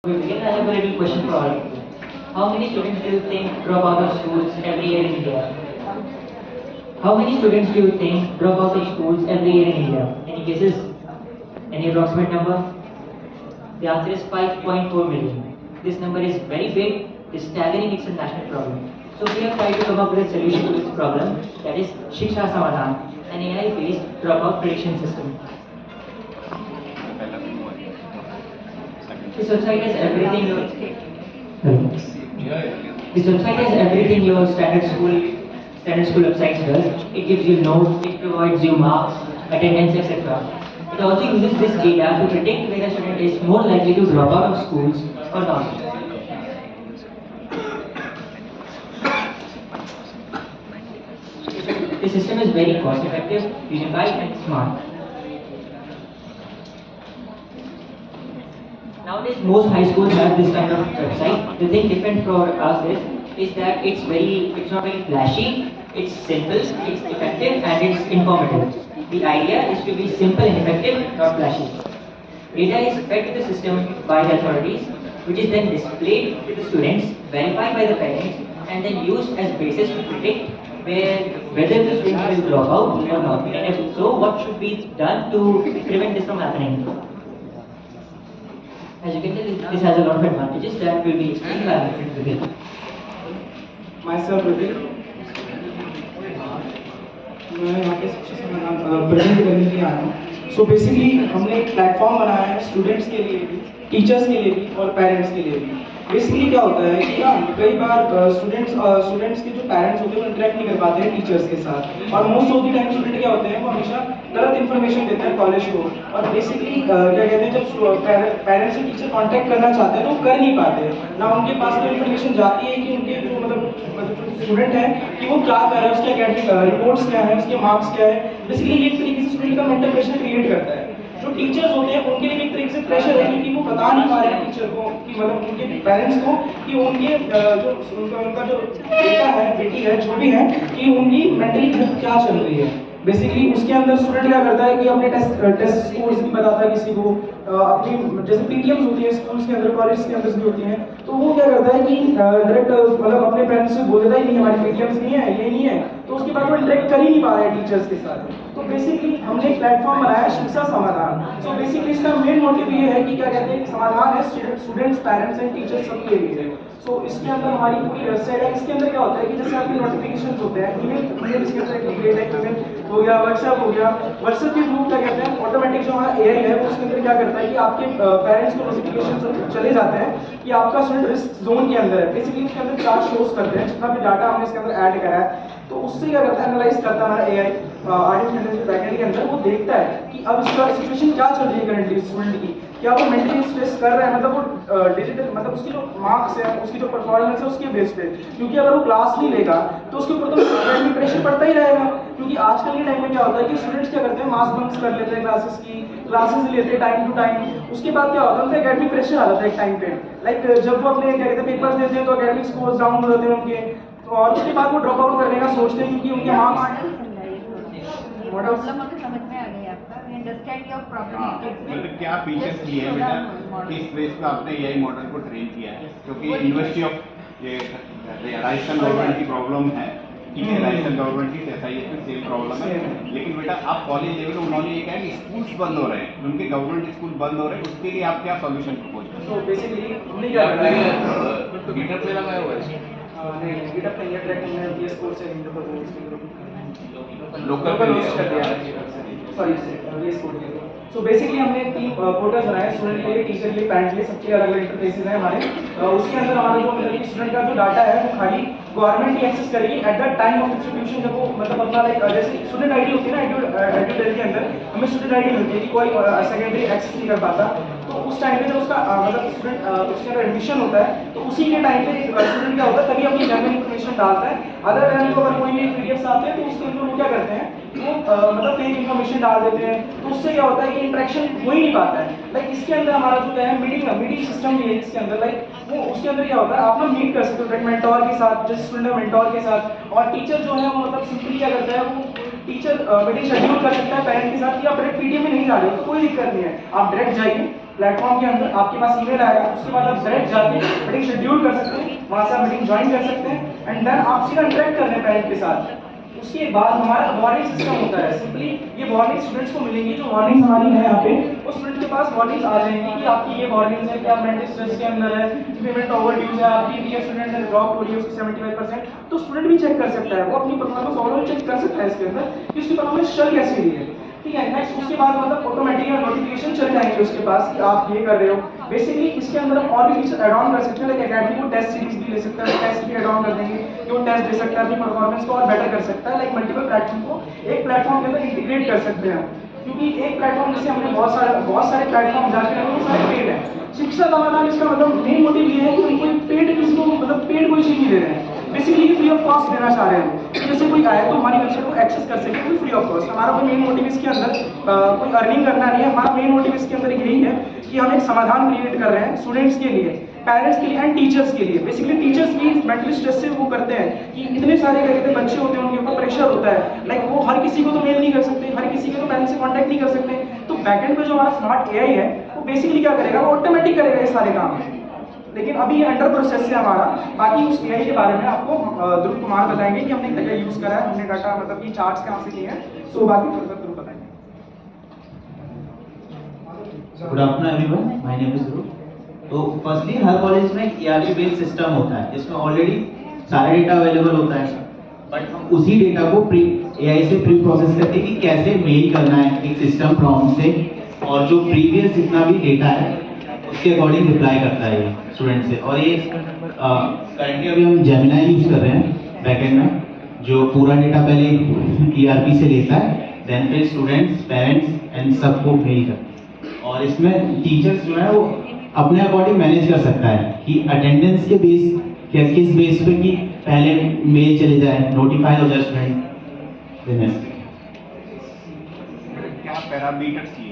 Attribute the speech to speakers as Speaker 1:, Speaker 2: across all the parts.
Speaker 1: We begin. I have a little question for all of you. How many students do you think drop out of schools every year in India? How many students do you think drop out of schools every year in India? Any guesses? Any approximate number? The answer is 5.4 million. This number is very big, it's staggering, it's a national problem. So we have tried to come up with a solution to this problem, that is Shiksha Samadhan, an AI-based dropout prediction system. This website has everything your standard school websites does. It gives you notes, it provides you marks, attendance, etc. It also uses this data to predict whether a student is more likely to drop out of schools or not. The system is very cost effective, unified and smart. Nowadays, most high schools have this kind of website. The thing different for us is that it's not very flashy, it's simple, it's effective, and it's informative. The idea is to be simple and effective, not flashy. Data is fed to the system by the authorities, which is then displayed to the students, verified by the parents, and then used as basis to predict whether the student will drop out or not. And if so, what should be done to prevent this from happening? As you can tell, this has a lot of advantages that will be explained by our friend Vivek.
Speaker 2: Myself Vivek, मैं यहाँ पे present करने के लिए आया हूँ। So basically हमने एक प्लेटफॉर्म बनाया है स्टूडेंट्स के लिए भी, टीचर्स के लिए भी और पेरेंट्स के लिए भी। बेसिकली क्या होता है कि ना कई बार स्टूडेंट्स के जो पेरेंट्स होते हैं वो इंटरेक्ट नहीं कर पाते हैं टीचर्स के साथ, और most of the time student क्या होते हैं वो हमेशा गलत इन्फॉर्मेशन देते हैं कॉलेज को, और बेसिकली क्या कहते हैं जब पेरेंट्स से टीचर कांटेक्ट करना चाहते हैं तो वो कर नहीं पाते हैं ना, उनके पास तो इन्फॉर्मेशन जाती है कि उनके जो मतलब स्टूडेंट है कि वो क्या कर रहा है, उसके एकेडमिक रिपोर्ट्स क्या है, उसके मार्क्स क्या है। बेसिकली ये एक तरीके से स्टूडेंट का मेंटल प्रेशर क्रिएट करता है। जो टीचर्स होते हैं उनके लिए एक तरीके से प्रेशर है क्योंकि वो बता नहीं पा रहे हैं टीचर को कि मतलब उनके पेरेंट्स को कि उनके जो उनका जो बेटा है बेटी है जो भी है कि उनकी मेंटली हेल्थ क्या चल रही है। बेसिकली उसके अंदर स्टूडेंट क्या करता है कि अपने टेस्ट स्कोर्स भी बताता है किसी को, अपनी जैसे पीटीएम्स होती है स्कूल्स के अंदर कॉलेज के अंदर भी होती हैं, तो वो क्या करता है कि डायरेक्ट मतलब अपने पेरेंट्स से बोल देता है नहीं हमारी पीटीएम्स नहीं है, ये नहीं है, तो उसके बाद वो इंटरेक्ट कर ही नहीं पा रहे हैं टीचर्स के साथ। तो बेसिकली हमने एक प्लेटफॉर्म बनाया शिक्षा समाधान। सो बेसिकली इसका मेन मोटिव ये है कि क्या कहते हैं समाधान है स्टूडेंट्स पेरेंट्स एंड टीचर्स सबके लिए। सो इसके अंदर हमारी पूरी वेबसाइट है। इसके अंदर क्या होता है कि जैसे आपके नोटिफिकेशंस होते हैं ईमेल इसके अंदर इंटीग्रेट है, ईमेल हो गया, व्हाट्सएप हो गया, व्हाट्सएप के थ्रू क्या कहते हैं ऑटोमेटिक जो हमारा एआई है वो उसके अंदर क्या करता है कि आपके पेरेंट्स को नोटिफिकेशन चले जाते हैं कि आपका स्टूडेंट रिस्क जोन के अंदर है। बेसिकली उसके अंदर चार्ट शोज करते हैं जितना भी डाटा हमने इसके अंदर ऐड करा है, तो उससे क्या करता है एनालाइज करता है हमारा एआई आर्टिफिशियल इंटेलिजेंस बैकएंड के अंदर, वो देखता है कि अब इसका सिचुएशन क्या चल रही है करंटली स्टूडेंट की, क्या वो मेंटली स्ट्रेस कर रहा है, मतलब वो डिजिटल मतलब उसकी जो मार्क्स है उसकी जो परफॉर्मेंस है उसके बेस पे, क्योंकि अगर वो क्लास नहीं लेगा तो उसके ऊपर तो एकेडमिक प्रेशर पड़ता ही रहेगा। क्योंकि आजकल के टाइम में क्या होता है कि स्टूडेंट्स क्या करते हैं मास बंक्स कर लेते हैं क्लासेस लेते हैं टाइम टू टाइम, उसके बाद क्या होता है उनका एकेडमिक प्रेशर आ जाता है एक टाइम पे, लाइक जब वो अपने क्या कहते हैं पेपर्स देते हैं तो एकेडमिक स्कोर्स डाउन हो जाते हैं उनके, तो और उसके बाद वो ड्रॉप आउट करने का सोचते हैं क्योंकि उनके मार्क्स
Speaker 3: मॉडल समझ में आ गई आपका, वी अंडरस्टैंड योर प्रॉब्लम।
Speaker 4: मतलब क्या फीचर्स किए हैं बेटा, किस बेस पे आपने एआई मॉडल को ट्रेन किया है, क्योंकि यूनिवर्सिटी ऑफ ये राजस्थान गवर्नमेंट की प्रॉब्लम है, ठीक है, राजस्थान गवर्नमेंट की एसआईएस में सेम प्रॉब्लम है, लेकिन बेटा आप कॉलेज लेवल उन्होंने ये कहा कि स्कूल्स बंद हो रहे हैं, उनके गवर्नमेंट स्कूल बंद हो रहे हैं, उसके लिए आप क्या सॉल्यूशन प्रपोज करते हैं?
Speaker 2: तो बेसिकली हमने क्या करना है
Speaker 4: गिटहब पे लगाया हुआ है,
Speaker 2: नहीं गिटहब पे ये ट्रैक हमने ये स्कोर से नहीं तो
Speaker 4: लोकल पे
Speaker 2: होस्ट कर दिया, सॉरी ये स्कोर के। सो बेसिकली हमने 3 पोर्टल्स बनाए स्टूडेंट के लिए, टीचर के लिए, पेरेंट्स के लिए, सबके अलग अलग इंटरफेसेस हैं हमारे। उसके अंदर हमारा जो मतलब स्टूडेंट का जो डाटा है वो खाली गवर्नमेंट ही एक्सेस करेगी at the time of distribution, जब वो मतलब अपना लाइक जैसे स्टूडेंट आईडी होती है ना एडुटेल के अंदर हमें स्टूडेंट आईडी मिलती है कि कोई सेकेंडरी एक्सेस नहीं कर पाता, तो उस टाइम पे जब उसका मतलब स्टूडेंट उसके अंदर एडमिशन होता है तो उसी के टाइम पे स्टूडेंट क्या होता है तभी अपनी जनरल इन्फॉर्मेशन डालता है। अदर टाइम को अगर कोई भी पीडीएफ्स आते हैं तो उसके अंदर वो क्या करते हैं वो मतलब फेक इन्फॉर्मेशन डाल देते हैं, तो उससे क्या होता है कि इंटरेक्शन हो ही नहीं पाता है। लाइक इसके अंदर हमारा जो क्या है मीटिंग सिस्टम भी है इसके अंदर, लाइक वो उसके अंदर क्या होता है आप ना मीट कर सकते हो मेंटोर के साथ, जैसे स्टूडेंट मेंटोर के साथ, और टीचर जो है वो मतलब सिंपली क्या करता है वो टीचर मीटिंग शेड्यूल कर सकता है पेरेंट के साथ कि आप डायरेक्ट पीडीएफ में नहीं डाले तो कोई दिक्कत नहीं है, आप डायरेक्ट जाइए प्लेटफॉर्म के अंदर आपके पास ईमेल आएगा, उसके बाद आप डायरेक्ट जाके मीटिंग शेड्यूल कर सकते हैं, वहाँ से आप मीटिंग ज्वाइन कर सकते हैं एंड देन आप सीधा इंटरेक्ट कर रहे हैं पेरेंट के साथ। उसके बाद हमारा वार्निंग सिस्टम होता है। सिंपली ये वार्निंग स्टूडेंट्स को मिलेंगी, जो वार्निंग हमारी है यहाँ पे, उस स्टूडेंट के पास वार्निंग्स आ जाएंगी कि आपकी ये वार्निंग्स है कि आप मेंटल स्ट्रेस के अंदर है, पेमेंट ओवरड्यूज है, आपकी ये स्टूडेंट ने ड्रॉप हो रही है उसकी 75%, तो स्टूडेंट भी चेक कर सकता है, वो अपनी परफॉर्मेंस ओवरऑल चेक कर सकता है इसके अंदर कि उसकी परफॉर्मेंस चल कैसी रही है। ठीक है, नेक्स्ट उसके बाद मतलब ऑटोमेटिकली नोटिफिकेशन चल जाएंगे उसके पास कि आप ये कर रहे हो। बेसिकली इसके अंदर हम और भी फीचर ऐड ऑन कर सकते हैं, लाइक एकेडमी को टेस्ट सीरीज भी ले सकता है, टेस्ट भी ऐड ऑन कर देंगे कि वो टेस्ट दे सकता है, अपनी परफॉर्मेंस को और बेटर कर सकता है। लाइक मल्टीपल प्लेटफॉर्म को एक प्लेटफॉर्म के अंदर इंटीग्रेट कर सकते हैं, क्योंकि एक प्लेटफॉर्म जैसे हमने बहुत सारे प्लेटफॉर्म जाके रखे वो सारे पेड है। शिक्षा समाधान इसका मतलब मेन मोटिव ये है कि हम कोई पेड किसी को मतलब पेड कोई चीज नहीं दे रहे हैं, बेसिकली ये फ्री ऑफ कॉस्ट देना चाह रहे हैं कि जैसे कोई आए तो हमारी वेबसाइट को एक्सेस कर सके तो फ्री ऑफ कॉस्ट। हमारा कोई मेन मोटिव इसके अंदर कोई अर्निंग करना नहीं है, हमारा मेन मोटिव इसके अंदर यही है कि हम एक समाधान क्रिएट कर रहे हैं स्टूडेंट्स के लिए, पेरेंट्स के लिए एंड टीचर्स के लिए। बेसिकली टीचर्स भी मेंटली स्ट्रेस से वो करते हैं कि इतने सारे क्या कहते हैं बच्चे होते हैं, उनके ऊपर प्रेशर होता है, लाइक वो हर किसी को तो मेल नहीं कर सकते, हर किसी के तो पेरेंट्स से कांटेक्ट नहीं कर सकते, तो बैकएंड पे जो हमारा स्मार्ट एआई है वो बेसिकली क्या करेगा, वो ऑटोमेटिक करेगा ये सारे काम। लेकिन अभी ये अंडर प्रोसेस है हमारा। बाकी उस एआई के बारे में आपको ध्रुव कुमार बताएंगे कि हमने क्या क्या यूज करा है, हमने डाटा मतलब ये चार्ट्स कहाँ से किए हैं, सो बाकी ध्रुव बताएंगे।
Speaker 5: Good afternoon everyone, my name is Dhruv. तो फर्स्टली हर कॉलेज में ERP बेस्ड सिस्टम होता है जिसमें ऑलरेडी सारा डेटा अवेलेबल होता है, बट हम उसी डेटा को AI से प्री प्रोसेस करके कि कैसे मेल करना है एक सिस्टम प्रॉम्प्ट से, और जो प्रीवियस जितना भी डेटा है उसके अकॉर्डिंग रिप्लाई करता है ये स्टूडेंट से। और ये करंटली अभी हम जेमिनाई यूज कर रहे हैं बैकएंड में, जो पूरा डेटा पहले ERP से लेता है, देन फिर स्टूडेंट्स, पेरेंट्स एंड सबको मेल करता है। और इसमें टीचर्स जो है वो अपने अकॉर्डिंग मैनेज कर सकता है कि अटेंडेंस के बेस किस बेस पे कि पहले मेल चले जाए, नोटिफाई हो जाए स्टूडेंट।
Speaker 4: क्या पैरामीटर्स लिए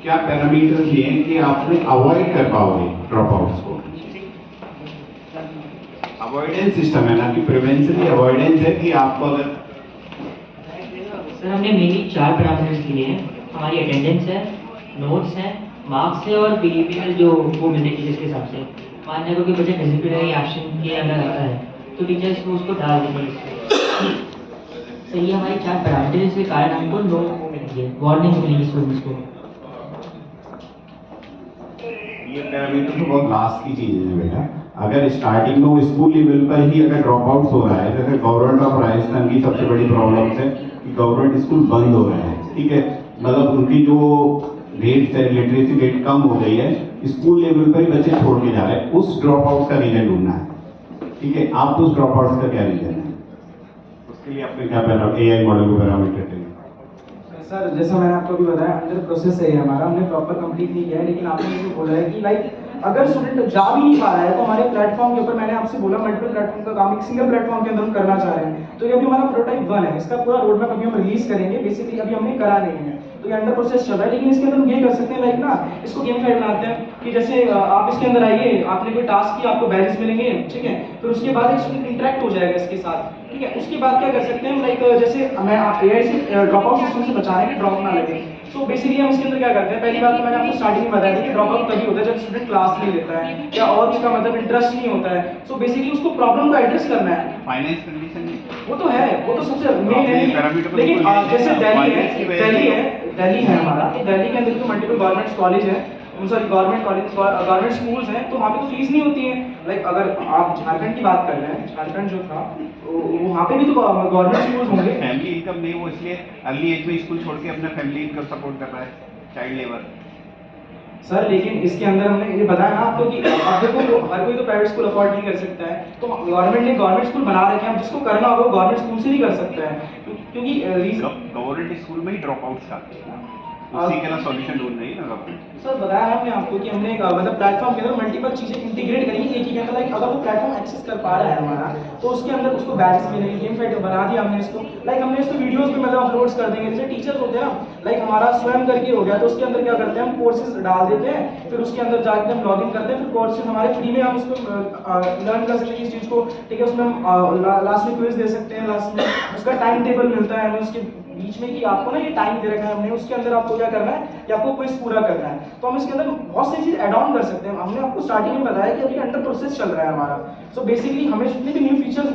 Speaker 4: क्या पैरामीटर्स लिए कि आपने अवॉइड कर पाओगे ड्रॉप आउट्स को? अवॉइडेंस सिस्टम है ना कि प्रिवेंशन की अवॉइडेंस है कि आपको अगर
Speaker 1: सर हमने मेनली 4 पैरामीटर्स लिए हैं, हमारी अटेंडेंस है, नोट्स हैं, मार्क्स है और बिहेवियरल जो वो मिलते हैं टीचर्स के हिसाब से। मान लो कि बच्चा डिसिप्लिनरी एक्शन के अंदर आता है तो टीचर्स को उसको डाल देंगे इसमें। तो ये हमारी 4 पैरामीटर्स के कारण हमको नो वो मिलेंगे, वार्निंग मिलेंगी स्टूडेंट्स को।
Speaker 4: ये पैरामीटर तो बहुत लास्ट की चीज है बेटा। अगर स्टार्टिंग में वो स्कूल लेवल पर ही अगर ड्रॉप आउट्स हो रहा है, जैसे गवर्नमेंट ऑफ राजस्थान की सबसे बड़ी प्रॉब्लम है कि गवर्नमेंट स्कूल बंद हो रहे हैं, ठीक है, मतलब उनकी जो रेट है, लिटरेसी रेट कम हो गई है, स्कूल लेवल पर ही बच्चे छोड़ के जा रहे हैं। उस ड्रॉप आउट का रीजन ढूंढना है, ठीक है, आप उस ड्रॉप आउट का क्या रीजन है, उसके लिए आपने क्या AI मॉडल को पैरामीटर चाहिए?
Speaker 2: सर जैसा मैंने आपको अभी बताया अंडर प्रोसेस है हमारा, हमने प्रॉपर कंप्लीट नहीं किया है, लेकिन आपने मुझे बोला है कि लाइक अगर स्टूडेंट जा भी नहीं पा रहा है तो हमारे प्लेटफॉर्म के ऊपर, मैंने आपसे बोला मल्टीपल प्लेटफॉर्म का काम एक सिंगल प्लेटफॉर्म के अंदर हम करना चाह रहे हैं। तो ये अभी हमारा प्रोटोटाइप 1 है, इसका पूरा रोड मैप अभी हम रिलीज करेंगे, बेसिकली अभी हमने करा नहीं है, तो ये अंडर प्रोसेस चल रहा है। लेकिन इसके अंदर हम ये कर सकते हैं लाइक ना, इसको गेम फाइल बनाते हैं कि जैसे आप इसके अंदर आइए, आपने कोई टास्क किया, आपको बैजेस मिलेंगे, ठीक है, फिर उसके बाद एक स्टूडेंट इंटरेक्ट हो जाएगा इसके साथ, ठीक है। उसके बाद क्या कर सकते हैं लाइक जैसे मैं AI से ड्रॉप आउट सिस्टम से बचा रहे हैं, ड्रॉप ना लगे। सो बेसिकली हम इसके अंदर क्या करते हैं, पहली बात तो मैंने आपको स्टार्टिंग में बताया था कि ड्रॉप आउट तभी होता है जब स्टूडेंट क्लास नहीं लेता है या और उसका मतलब इंटरेस्ट नहीं होता है। सो बेसिकली उसको प्रॉब्लम को एड्रेस करना है।
Speaker 4: फाइनेंस कंडीशन
Speaker 2: वो तो है, वो तो सबसे मेन है, लेकिन जैसे दिल्ली है हमारा, तो दिल्ली के अंदर तो मल्टीपल गवर्नमेंट कॉलेज है, sorry government college, government schools हैं, तो वहाँ पे तो फीस नहीं होती है। लाइक अगर आप झारखंड की बात कर रहे हैं, झारखंड जो था तो वहाँ पे भी तो गवर्नमेंट स्कूल्स होंगे।
Speaker 4: फैमिली इनकम नहीं, वो इसलिए अर्ली एज में स्कूल छोड़ के अपना फैमिली इनकम सपोर्ट कर रहा है, चाइल्ड लेबर।
Speaker 2: सर लेकिन इसके अंदर हमने ये बताया ना आपको कि अब देखो हर कोई तो प्राइवेट स्कूल अफोर्ड नहीं कर सकता है, तो गवर्नमेंट ने गवर्नमेंट स्कूल बना रखे हैं, जिसको करना होगा गवर्नमेंट स्कूल से नहीं कर सकता है, क्योंकि
Speaker 4: गवर्नमेंट स्कूल में ही ड्रॉप आउट्स आते हैं, उसी के ना सॉल्यूशन ढूंढ रही है ना गवर्नमेंट।
Speaker 2: सर बताया हमने आपको कि हमने एक मतलब प्लेटफॉर्म के अंदर मल्टीपल चीजें इंटीग्रेट करेंगे एक ही के अंदर। लाइक अगर वो प्लेटफॉर्म एक्सेस कर पा रहा है हमारा तो उसके अंदर उसको बैचेस मिलेंगे, गेम फाइट बना दिया हमने इसको। लाइक हमने इसको वीडियोस भी मतलब अपलोड्स कर देंगे, जैसे टीचर्स होते हैं ना, लाइक हमारा स्वयं करके हो गया तो उसके अंदर क्या करते हैं हम कोर्सेज डाल देते हैं, फिर उसके अंदर जाकर हम लॉगिन करते हैं, फिर कोर्सेज हमारे फ्री में हम उसको लर्न कर सकते हैं इस चीज को, ठीक है। उसमें हम लास्ट में क्विज दे सकते हैं, लास्ट में उसका टाइम टेबल मिलता है हमें उसके बीच में कि आपको ना ये टाइम दे रखा है हमने, उसके अंदर आपको क्या करना है कि आपको क्विज पूरा करना है। तो हम इसके अंदर बहुत सारी चीज ऐड ऑन कर सकते हैं। हमने आपको स्टार्टिंग में बताया कि अभी अंडर प्रोसेस चल रहा है हमारा। सो बेसिकली हमें जितने भी न्यू फीचर्स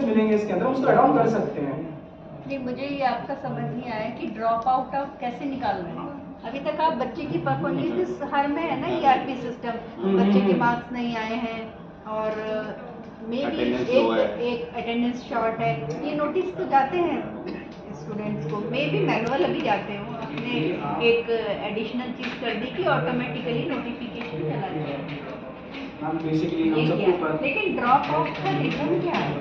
Speaker 2: मिलेंगे इसके अंदर, हम उसको ऐड ऑन कर सकते हैं।
Speaker 3: नहीं, मुझे ये आपका समझ नहीं आया कि ड्रॉप आउट आप कैसे निकाल रहे हैं। अभी तक आप बच्चे की परफॉर्मेंस हर में है ना ERP सिस्टम, बच्चे के मार्क्स नहीं आए हैं और मे बी
Speaker 4: Attendance low है।
Speaker 3: एक अटेंडेंस शॉर्ट है, ये नोटिस तो जाते हैं स्टूडेंट्स को। मे बी मैनुअल अभी जाते हो, आपने एक एडिशनल चीज कर दी कि ऑटोमेटिकली नोटिफिकेशन चला जाए।
Speaker 2: हम बेसिकली हम
Speaker 3: ये
Speaker 2: सबको
Speaker 3: किया, लेकिन ड्रॉप आउट का रीजन क्या है?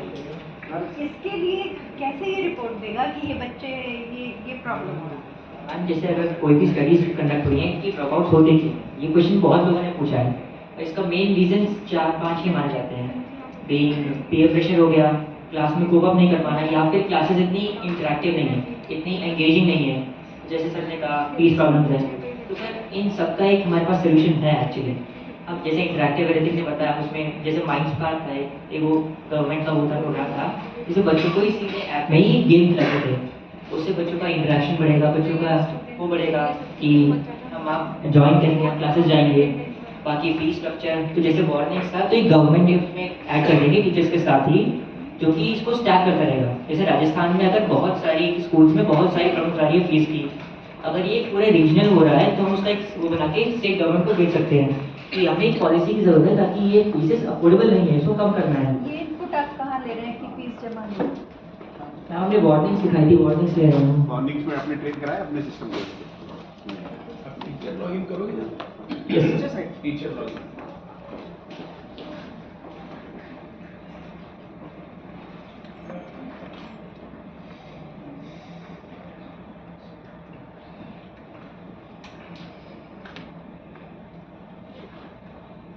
Speaker 3: इसके लिए कैसे ये रिपोर्ट देगा कि ये बच्चे ये प्रॉब्लम हो रहा है?
Speaker 1: मैम जैसे अगर कोई भी स्टडीज कंडक्ट हुई है कि ड्रॉप आउट होते क्यों, ये क्वेश्चन बहुत लोगों ने पूछा है। और इसका मेन रीजन 4-5 ही माने जाते हैं। पीयर प्रेशर हो गया, क्लास में कोप अप नहीं कर पाना, या फिर क्लासेस इतनी इंटरेक्टिव नहीं है, इतनी एंगेजिंग नहीं है, जैसे सर ने कहा फीस प्रॉब्लम्स है। तो सर इन सबका एक हमारे पास सोल्यूशन है एक्चुअली। अब जैसे इंटरेक्टिव एडिटिंग ने बताया, उसमें जैसे माइंड स्पार्क था एक वो गवर्नमेंट का वो था प्रोग्राम था, जिससे बच्चों को इसी ऐप में ही गेम खिलाते थे। उससे बच्चों का इंटरेक्शन बढ़ेगा, बच्चों का वो बढ़ेगा कि हम आप ज्वाइन करेंगे, हम क्लासेस जाएंगे। बाकी फीस स्ट्रक्चर तो जैसे वार्निंग्स था, तो एक गवर्नमेंट ने उसमें ऐड कर देंगे टीचर्स के साथ ही, जो कि इसको स्टैक करता रहेगा। जैसे राजस्थान में अगर बहुत सारी स्कूल्स में बहुत सारी प्रॉब्लम्स आ रही है फीस की, अगर ये पूरे रीजनल हो रहा है तो हम उसका एक वो बना के स्टेट गवर्नमेंट को भेज सकते हैं कि हमें एक पॉलिसी की जरूरत है ताकि ये फीसेस अफोर्डेबल नहीं है, इसको कम करना है।
Speaker 3: ये इनपुट आप कहाँ ले रहे हैं कि फीस जमा नहीं?
Speaker 1: मैम हमने वार्निंग्स दिखाई थी, वार्निंग्स ले रहे हैं।
Speaker 4: वार्निंग्स में आपने ट्रेन कराया अपने सिस्टम को?
Speaker 6: टीचर लॉगिन करोगे ना?
Speaker 1: Yes.
Speaker 6: Teacher login.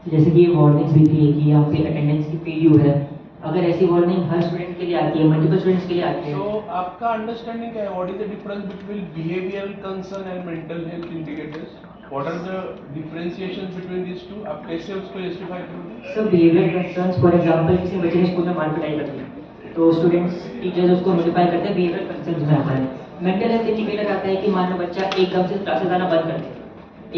Speaker 1: जैसे कि ये वार्निंग्स दी थी कि यहाँ पे अटेंडेंस की फेल्यूर है, अगर ऐसी वार्निंग हर स्टूडेंट के लिए आती है, मल्टीपल स्टूडेंट्स के लिए आती है।
Speaker 6: So आपका अंडरस्टैंडिंग क्या है? What is the difference between behavioral concern and mental health indicators? What are the differentiations between these two? आप कैसे उसको जस्टिफाई करोगे?
Speaker 1: सब बिहेवियर कंसर्न्स, फॉर एग्जांपल किसी बच्चे ने स्कूल में मार पिटाई कर दी तो स्टूडेंट्स टीचर्स उसको नोटिफाई करते हैं, बिहेवियर कंसर्न्स में आता है। मेंटल हेल्थ इंडिकेटर आता है कि मान लो बच्चा एकदम से क्लासेस आना बंद कर दे,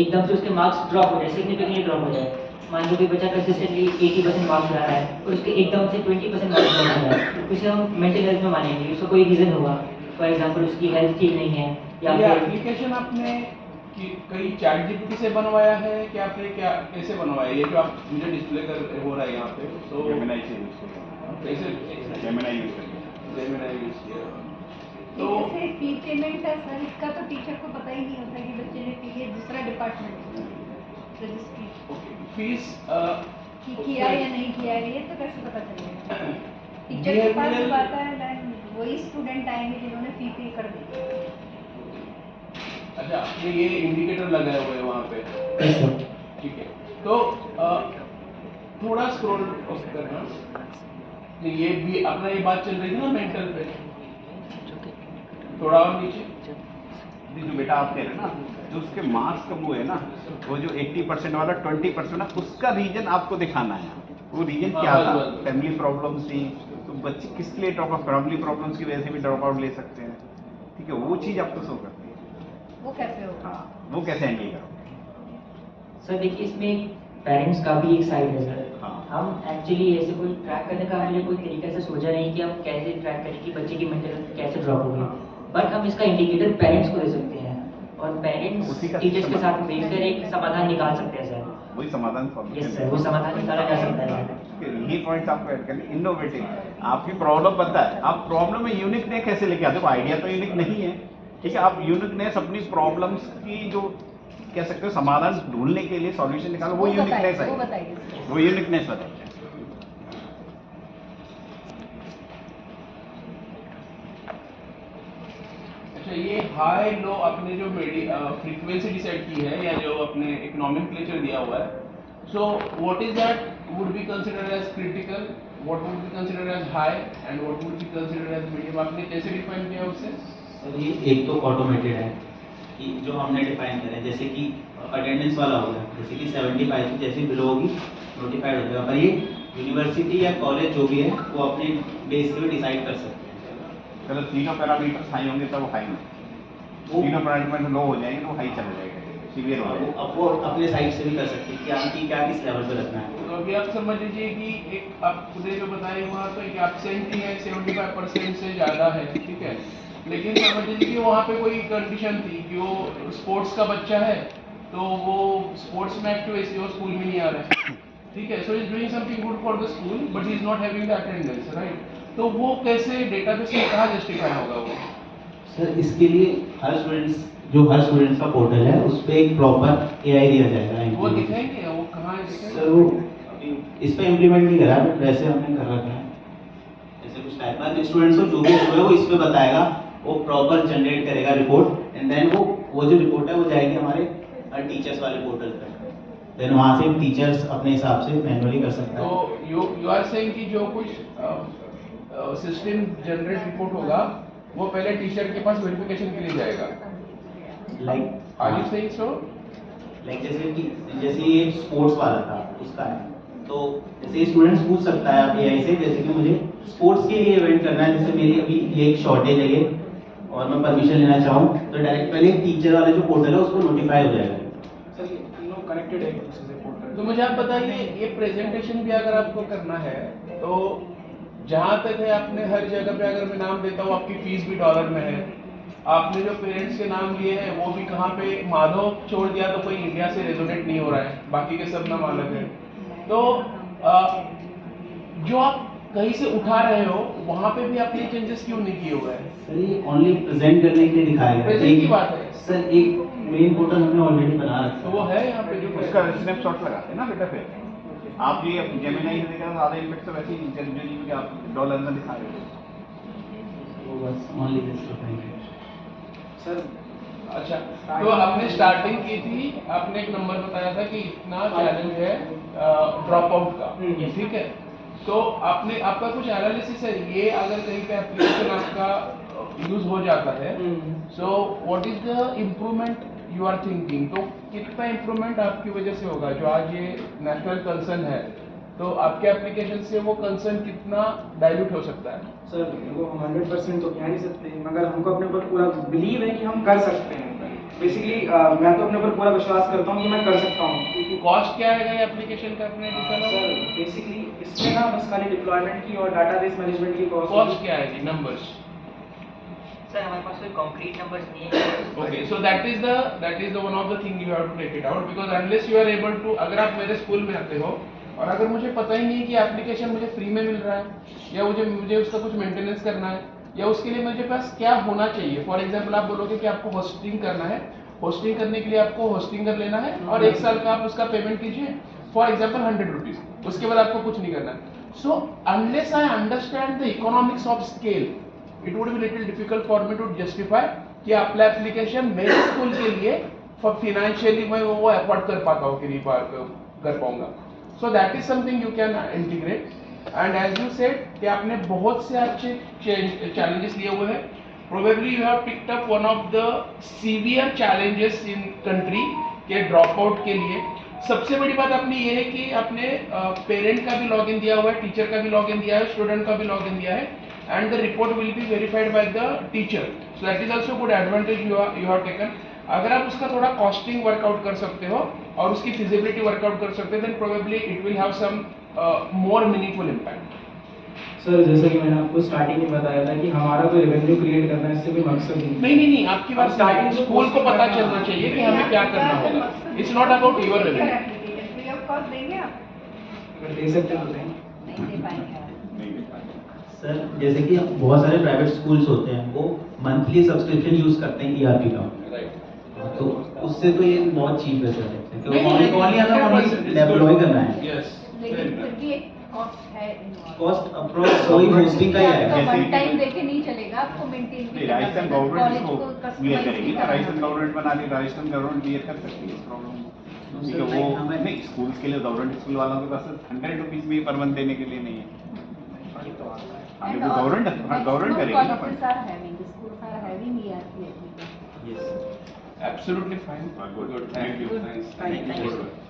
Speaker 1: एकदम से उसके मार्क्स ड्रॉप हो जाए, सिग्निफिकेंटली ड्रॉप हो जाए। मान लो कोई बच्चा कंसिस्टेंटली 80% मार्क्स ला रहा है और उसके एकदम से 20% मार्क्स ला रहा है, तो उसे हम मेंटल हेल्थ में मानेंगे। उसका कोई रीजन होगा, फॉर एग्जांपल उसकी हेल्थ ठीक नहीं है या
Speaker 6: ये
Speaker 1: फिर
Speaker 6: एप्लीकेशन आपने कई चैट जीपीटी से बनवाया है कि आपने क्या कैसे बनवाया? ये जो आप मुझे डिस्प्ले कर हो रहा है यहाँ पे, तो
Speaker 4: जेमिनाई से यूज किया,
Speaker 6: कैसे
Speaker 4: जेमिनाई यूज करके।
Speaker 6: जेमिनाई यूज किया?
Speaker 3: तो
Speaker 6: तो
Speaker 3: जैसे फी पेमेंट है सर, इसका तो टीचर को पता ही नहीं होता कि बच्चे ने फी, ये दूसरा डिपार्टमेंट रजिस्ट्री
Speaker 6: फीस
Speaker 3: कि किया या नहीं किया है, ये तो कैसे पता चलेगा? टीचर के पास जब आता है then वही स्टूडेंट आएंगे जिन्होंने फी पे कर दी।
Speaker 6: अच्छा, आपने ये इंडिकेटर लगाए हुए हैं वहाँ पे,
Speaker 1: Yes, sir.
Speaker 6: ठीक है। तो थोड़ा स्क्रॉल करना, तो ये भी अपना ये बात चल रही थी ना मेंटल पे, थोड़ा और नीचे।
Speaker 4: नहीं, जो बेटा आप कह रहे हैं ना, जो उसके मार्क्स कम हुए ना, वो जो 80% वाला 20% ना, उसका रीजन आपको दिखाना है। वो रीजन क्या
Speaker 6: हाँ,
Speaker 4: था?
Speaker 6: बस।
Speaker 4: फैमिली प्रॉब्लम्स थी, तो बच्चे किस लिए ड्रॉप आउट, फैमिली प्रॉब्लम्स की वजह से भी ड्रॉप आउट ले सकते हैं, ठीक है। वो चीज़ आपको शो करती है।
Speaker 3: वो कैसे होगा?
Speaker 4: हाँ, वो कैसे हैंडल करोगे?
Speaker 1: सर देखिए इसमें पेरेंट्स का भी एक साइड है सर।
Speaker 4: हाँ।
Speaker 1: हम एक्चुअली ऐसे कोई ट्रैक करने का हमने कोई तरीका से सोचा नहीं कि हम कैसे ट्रैक करें कि बच्चे की मेंटल हेल्थ कैसे ड्रॉप होगी, बट हम इसका इंडिकेटर पेरेंट्स को दे सकते हैं और पेरेंट्स
Speaker 4: उसी का
Speaker 1: टीचर्स के
Speaker 4: system
Speaker 1: साथ मिलकर एक समाधान निकाल सकते हैं सर।
Speaker 4: वही समाधान
Speaker 1: यस सर, वो समाधान निकाला जा सकता है सर।
Speaker 4: ये पॉइंट्स आपको ऐड करने, इनोवेटिव। आपकी प्रॉब्लम पता है, आप प्रॉब्लम में यूनिकनेस कैसे लेके आते हो? आइडिया तो यूनिक नहीं है, ठीक है। आप यूनिकनेस अपनी प्रॉब्लम्स की जो कह सकते हो समाधान ढूंढने के लिए सॉल्यूशन निकालो, वो यूनिकनेस है,
Speaker 3: वो बताइए।
Speaker 4: वो यूनिकनेस बताइए।
Speaker 6: अच्छा, ये हाई लो आपने जो फ्रीक्वेंसी डिसाइड की है या जो अपने एक नॉमेनक्लेचर दिया हुआ है, so what is that would be considered as critical, what would be considered as high and what would be considered as medium, आपने कैसे डिफाइन किया उससे?
Speaker 5: सर ये एक तो ऑटोमेटेड है कि जो हमने डिफाइन करा है, जैसे कि अटेंडेंस वाला हो गया, जैसे कि 75 से जैसी बिलो होगी नोटिफाइड हो जाएगा, पर ये यूनिवर्सिटी या कॉलेज जो भी है वो अपने बेस पे डिसाइड कर सकते हैं।
Speaker 4: चलो तीनों पैरामीटर्स हाई होंगे तब हाई में, तीनों पैरामीटर लो हो जाएंगे तो हाई चला जाएगा, सीवियर हो जाएगा।
Speaker 5: अब वो अपने साइड से भी कर सकते हैं कि आपकी क्या किस लेवल पे रखना है।
Speaker 6: तो अभी आप समझ लीजिए कि एक आपने जो बताया वहाँ तो एक एब्सेंटी है 75% से ज़्यादा है, ठीक है, लेकिन समझ लीजिए कि वहाँ पे कोई कंडीशन थी कि वो स्पोर्ट्स का बच्चा है तो वो स्पोर्ट्स में एक्टिव है, वो स्कूल में नहीं आ रहा है, ठीक है, so is doing something good for the school but is not having the attendance, right, तो वो कैसे डेटाबेस में कहाँ जस्टिफाई होगा वो?
Speaker 5: सर इसके लिए हर स्टूडेंट्स का पोर्टल है, उस पर एक प्रॉपर एआई दिया जाएगा।
Speaker 6: वो दिखाएंगे, वो कहाँ है दिखाएंगे?
Speaker 5: सर वो अभी इस पे इम्प्लीमेंट नहीं करा बट वैसे हमने कर रखा है, ऐसे कुछ टाइप का स्टूडेंट्स को जो भी इशू है वो इस पे बताएगा, वो प्रॉपर जनरेट करेगा रिपोर्ट एंड देन वो जो रिपोर्ट है वो जाएगी हमारे टीचर्स वाले पोर्टल पे, देन वहाँ से टीचर्स अपने हिसाब से मैनुअली कर सकते हैं।
Speaker 6: तो यू आर सेइंग कि जो कुछ सिस्टम जनरेट रिपोर्ट होगा वो पहले टीचर के पास वेरिफिकेशन के लिए जाएगा,
Speaker 5: like
Speaker 6: are you saying so?
Speaker 5: Like जैसे ये स्पोर्ट्स वाला था उसका है, तो जैसे स्टूडेंट्स पूछ सकता है आप एआई से, जैसे कि मुझे स्पोर्ट्स के लिए इवेंट करना है, जैसे मेरी अभी ये एक शॉर्टेज है ये और मैं परमिशन लेना चाहूँ तो डायरेक्ट पहले टीचर वाला जो पोर्टल है उसको नोटिफाई हो जाएगा।
Speaker 2: सर ये तीनों कनेक्टेड है एक दूसरे से पोर्टल।
Speaker 6: तो मुझे आप बताइए, ये प्रेजेंटेशन भी अगर आपको करना है तो जहाँ तक है आपने हर जगह पे अगर मैं नाम देता हूँ आपकी फीस भी डॉलर में है, आपने जो पेरेंट्स के नाम लिए हैं वो भी कहाँ पे माधव छोड़ दिया तो कोई इंडिया से रेजोनेट नहीं हो रहा है, बाकी के सब नाम अलग है, तो जो आप कहीं से उठा रहे हो वहाँ पे भी आपने चेंजेस क्यों नहीं किए हुए हैं?
Speaker 5: सर ये ओनली प्रेजेंट करने के लिए दिखाया गया है।
Speaker 6: प्रेजेंट की बात है
Speaker 5: सर एक मेन पोर्टल हमने ऑलरेडी बना रखा
Speaker 6: तो वो है यहाँ पे जो
Speaker 4: उसका स्नैपशॉट लगाते हैं ना बेटा, फिर आप ये जेमिनाई से देखा आधा इम्पैक्ट तो वैसे ही जो आप डॉलर में दिखा रहे हो,
Speaker 5: वो बस ओनली दिस दिखाएंगे।
Speaker 2: सर
Speaker 6: अच्छा, तो आपने स्टार्टिंग की थी, आपने एक नंबर बताया था कि इतना चैलेंज है ड्रॉप आउट का, ठीक है, तो आपने आपका कुछ एनालिसिस है ये अगर कहीं पे एप्लीकेशन आपका यूज हो जाता है, so what is the improvement you are thinking, तो कितना इम्प्रूवमेंट आपकी वजह से होगा? जो आज ये नेशनल कंसर्न है तो आपके एप्लीकेशन से वो कंसर्न कितना डाइल्यूट हो सकता है?
Speaker 2: सर वो हम 100% तो कह नहीं सकते, मगर हमको अपने ऊपर पूरा बिलीव है कि हम कर सकते हैं। बेसिकली मैं तो अपने ऊपर पूरा विश्वास करता हूँ कि मैं कर सकता हूँ।
Speaker 6: कॉस्ट क्या है एप्लीकेशन का अपने
Speaker 2: सर बेसिकली इसमें ना बस खाली डिप्लॉयमेंट की और डाटाबेस मैनेजमेंट की
Speaker 6: कॉस्ट क्या है जी? नंबर्स
Speaker 1: सर हमारे पास कोई कॉन्क्रीट नंबर्स नहीं है।
Speaker 6: Okay, so that is the one of the thing you have to take it out because unless you are able to, अगर आप मेरे स्कूल में आते हो और अगर मुझे पता ही नहीं है कि एप्लीकेशन मुझे फ्री में मिल रहा है या मुझे उसका कुछ मेंटेनेंस करना है या उसके लिए मेरे पास क्या होना चाहिए, फॉर एग्जांपल आप बोलोगे कि आपको होस्टिंग करना है, होस्टिंग करने के लिए आपको होस्टिंगर लेना है और 1 साल का आप उसका पेमेंट कीजिए, फॉर एग्जांपल 100 रुपीज, उसके बाद आपको कुछ नहीं करना है। So unless I understand the economics of scale it would be little difficult for me to justify कि आपका एप्लीकेशन मेरे स्कूल के लिए फाइनेंशियली मैं वो अफोर्ड कर पाता हूँ कि नहीं कर पाऊंगा। So that is something you can integrate and as you said कि आपने बहुत से अच्छे चैलेंजेस लिए हुए हैं, probably you have picked up one of the severe challenges in country के ड्रॉप आउट के लिए। सबसे बड़ी बात आपने ये है कि आपने पेरेंट का भी लॉगिन दिया हुआ है, टीचर का भी लॉगिन दिया है, स्टूडेंट का भी लॉगिन दिया है and the report will be verified by the teacher, so that is also good advantage you have taken। अगर आप उसका थोड़ा कॉस्टिंग वर्कआउट कर सकते हो और उसकी फिजिबिलिटी वर्कआउट कर सकते हो then probably it will have some more meaningful impact।
Speaker 2: Sir जैसे कि मैंने आपको स्टार्टिंग में बताया था कि हमारा कोई रेवेन्यू क्रिएट करना है, इससे कोई मकसद
Speaker 6: नहीं आपकी बात स्टार्टिंग स्कूल को पता चलना चाहिए कि हमें क्या करना होगा, it's not about your revenue.
Speaker 3: Free of cost देंगे आप?
Speaker 2: अगर दे सकते हैं तो दें।
Speaker 3: नहीं दे पाएंगे आप।
Speaker 5: सर जैसे कि बहुत सारे प्राइवेट स्कूल्स होते हैं वो मंथली सब्सक्रिप्शन यूज करते हैं ईआरपी का, तो उससे तो ये बहुत चीप है सर, क्योंकि डेप्लॉय करना है।
Speaker 3: लेकिन फिर भी एक कॉस्ट है इन्वॉल्व।
Speaker 5: कॉस्ट अप्रोक्स वही होस्टिंग का ही आएगा।
Speaker 3: वन टाइम देके नहीं चलेगा। पड़ेगा आपको मेंटेन
Speaker 4: नहीं, राजस्थान गवर्नमेंट इसको क्लियर करेगी ना, राजस्थान
Speaker 3: गवर्नमेंट
Speaker 4: गवर्नमेंट बना के राजस्थान गवर्नमेंट क्लियर कर सकती है इस प्रॉब्लम को, क्योंकि वो नहीं स्कूल्स के लिए गवर्नमेंट स्कूल वालों के पास 100 रुपीज भी पर मंथ देने के लिए नहीं है। अभी तो गवर्नमेंट करेगी ना fund.
Speaker 3: schools are having ERP application.
Speaker 5: Yes.
Speaker 6: Absolutely fine.
Speaker 4: Good.
Speaker 6: Thank you. Thanks.
Speaker 1: Thank you.
Speaker 6: Good.